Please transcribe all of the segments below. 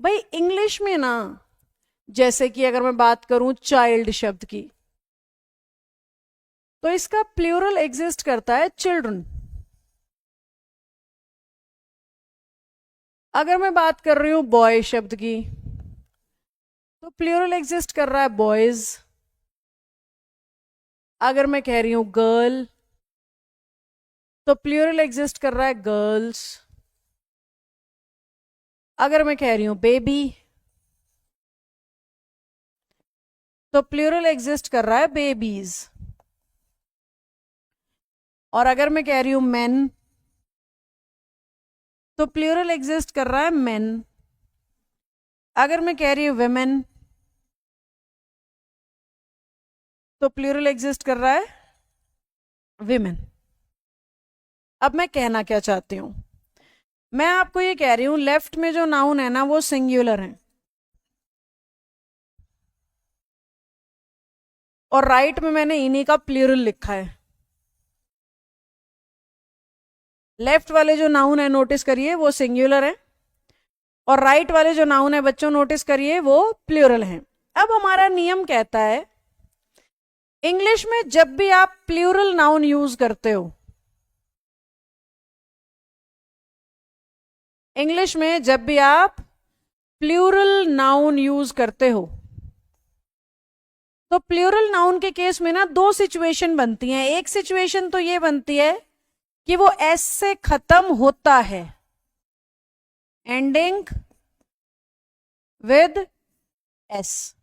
भाई इंग्लिश में ना, जैसे कि अगर मैं बात करूं चाइल्ड शब्द की, तो इसका प्लूरल एग्जिस्ट करता है चिल्ड्रन। अगर मैं बात कर रही हूं बॉय शब्द की, तो प्लूरल एग्जिस्ट कर रहा है बॉयज। अगर मैं कह रही हूं गर्ल, तो प्लूरल एग्जिस्ट कर रहा है गर्ल्स। अगर मैं कह रही हूं बेबी, तो प्लूरल एग्जिस्ट कर रहा है बेबीज। और अगर मैं कह रही हूं मेन, तो प्लूरल एग्जिस्ट कर रहा है मेन। अगर मैं कह रही हूं विमेन, तो प्लूरल एग्जिस्ट कर रहा है विमेन। अब मैं कहना क्या चाहती हूं, मैं आपको ये कह रही हूं लेफ्ट में जो नाउन है ना वो सिंगुलर है, और राइट में मैंने इन्हीं का प्लूरल लिखा है। लेफ्ट वाले जो नाउन है नोटिस करिए वो सिंगुलर है, और राइट वाले जो नाउन है बच्चों नोटिस करिए वो प्लूरल है। अब हमारा नियम कहता है इंग्लिश में जब भी आप प्लूरल नाउन यूज करते हो, इंग्लिश में जब भी आप प्लूरल नाउन यूज करते हो, तो प्लूरल नाउन के केस में ना दो सिचुएशन बनती हैं। एक सिचुएशन तो ये बनती है कि वो एस से खत्म होता है, एंडिंग विद एस।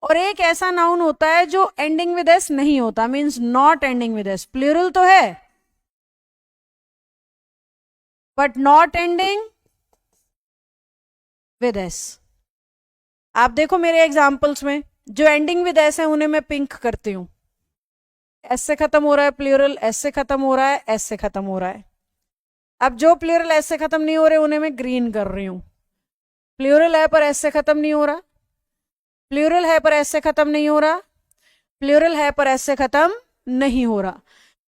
और एक ऐसा नाउन होता है जो एंडिंग विद एस नहीं होता, means not ending with s. Plural तो है but not ending with s. आप देखो मेरे एग्जाम्पल्स में जो एंडिंग विद एस है उन्हें मैं पिंक करती हूं। एस से खत्म हो रहा है प्लूरल, एस से खत्म हो रहा है, एस से खत्म हो रहा है। अब जो प्लूरल एस से खत्म नहीं हो रहे उन्हें मैं ग्रीन कर रही हूं। प्लूरल है पर एस से खत्म नहीं हो रहा, प्लूरल है पर एस से खत्म नहीं हो रहा, प्लूरल है पर एस से खत्म नहीं हो रहा।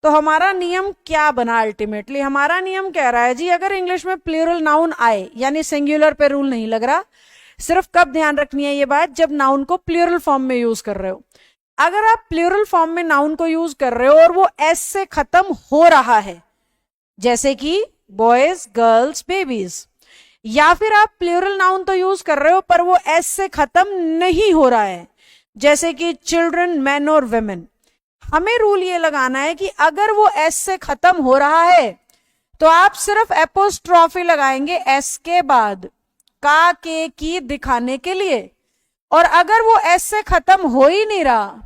तो हमारा नियम क्या बना अल्टीमेटली? हमारा नियम कह रहा है जी अगर इंग्लिश में प्लूरल नाउन आए, यानी सिंगुलर पे रूल नहीं लग रहा, सिर्फ कब ध्यान रखनी है ये बात, जब नाउन को प्लूरल फॉर्म में यूज कर रहे हो। अगर आप प्लूरल फॉर्म में नाउन को यूज कर रहे हो और वो एस से खत्म हो रहा है, जैसे कि बॉयज गर्ल्स बेबीज, या फिर आप प्लूरल नाउन तो यूज कर रहे हो पर वो एस से खत्म नहीं हो रहा है, जैसे कि चिल्ड्रन मैन और वेमेन, हमें रूल ये लगाना है कि अगर वो एस से खत्म हो रहा है तो आप सिर्फ एपोस्ट्रॉफी लगाएंगे एस के बाद, का के की दिखाने के लिए। और अगर वो एस से खत्म हो ही नहीं रहा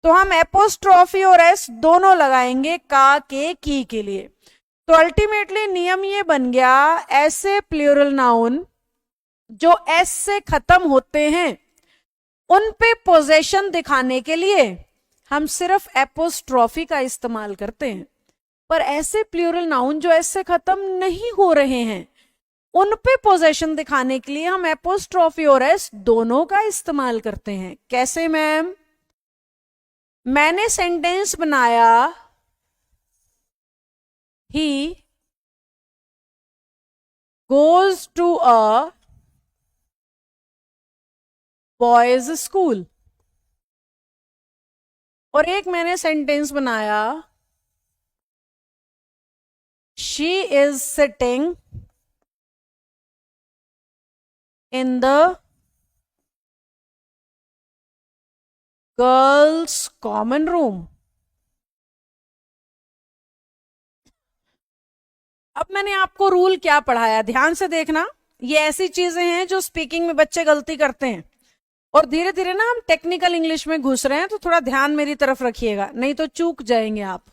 तो हम एपोस्ट्रॉफी और एस दोनों लगाएंगे का के की के लिए। तो अल्टीमेटली नियम ये बन गया, ऐसे प्लूरल नाउन जो एस से खत्म होते हैं उन पे पोजेशन दिखाने के लिए हम सिर्फ एपोस्ट्रॉफी का इस्तेमाल करते हैं, पर ऐसे प्लूरल नाउन जो एस से खत्म नहीं हो रहे हैं उन पे पोजेशन दिखाने के लिए हम एपोस्ट्रॉफी और एस दोनों का इस्तेमाल करते हैं। कैसे मैम? मैंने सेंटेंस बनाया he goes to a boys school, और एक मैंने सेंटेंस बनाया she is sitting in the girls common room. अब मैंने आपको रूल क्या पढ़ाया ध्यान से देखना, ये ऐसी चीजें हैं जो स्पीकिंग में बच्चे गलती करते हैं, और धीरे धीरे ना हम टेक्निकल इंग्लिश में घुस रहे हैं, तो थोड़ा ध्यान मेरी तरफ रखिएगा नहीं तो चूक जाएंगे आप।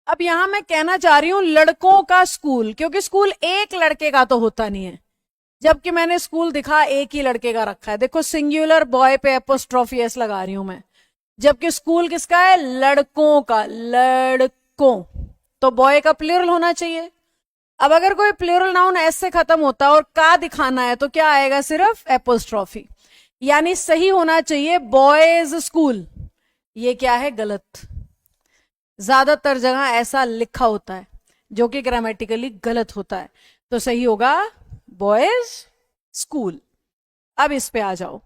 अब यहां मैं कहना चाह रही हूं लड़कों का स्कूल, क्योंकि स्कूल एक लड़के का तो होता नहीं है, जबकि मैंने स्कूल दिखा एक ही लड़के का रखा है। देखो सिंगुलर बॉय पे एपोस्ट्रोफी एस लगा रही हूं मैं, जबकि स्कूल किसका है? लड़कों का, लड़कों, तो बॉय का प्लूरल होना चाहिए। अब अगर कोई प्लूरल नाउन एस से खत्म होता है और का दिखाना है तो क्या आएगा? सिर्फ एपोस्ट्रोफी, यानी सही होना चाहिए बॉयज स्कूल। ये क्या है? गलत। ज्यादातर जगह ऐसा लिखा होता है जो कि ग्रामेटिकली गलत होता है, तो सही होगा बॉयज स्कूल। अब इस पे आ जाओ,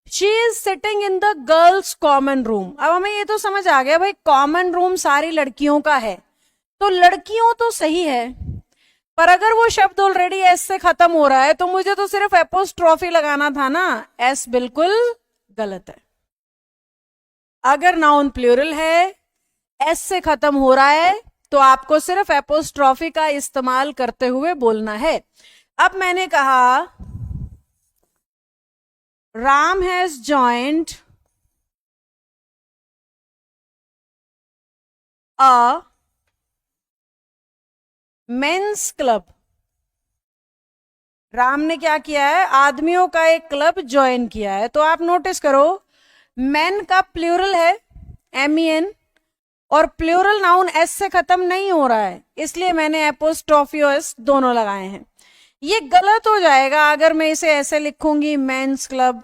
she is sitting in the girls common room. अब हमें ये तो समझ आ गया भाई, कॉमन रूम सारी लड़कियों का है, तो लड़कियों तो सही है, पर अगर वो शब्द ऑलरेडी एस से खत्म हो रहा है तो मुझे तो सिर्फ एपोस्ट्रॉफी लगाना था ना, एस बिल्कुल गलत है। अगर नाउन प्लूरल है, एस से खत्म हो रहा है, तो आपको सिर्फ एपोस्ट्रॉफी का इस्तेमाल करते हुए बोलना है। अब मैंने कहा Ram has joined a mains club. Ram ने क्या किया है, आदमियों का एक क्लब ज्वाइन किया है। तो आप नोटिस करो, मैन का प्लूरल है MEN, और प्लूरल नाउन एस से खत्म नहीं हो रहा है, इसलिए मैंने एपोस्ट्रोफी और एस दोनों लगाए हैं। ये गलत हो जाएगा अगर मैं इसे ऐसे लिखूंगी मेंस क्लब,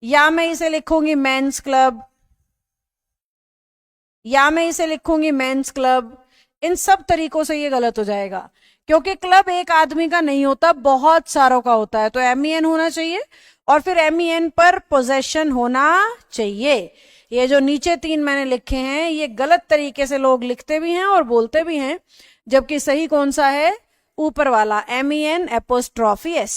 या मैं इसे लिखूंगी मेंस क्लब, या मैं इसे लिखूंगी मेंस क्लब। इन सब तरीकों से ये गलत हो जाएगा, क्योंकि क्लब एक आदमी का नहीं होता, बहुत सारों का होता है। तो MEN होना चाहिए, और फिर MEN पर पोजेशन होना चाहिए। ये जो नीचे 3 मैंने लिखे हैं, ये गलत तरीके से लोग लिखते भी हैं और बोलते भी हैं, जबकि सही कौन सा है, ऊपर वाला MEN एपोस्ट्रॉफी S।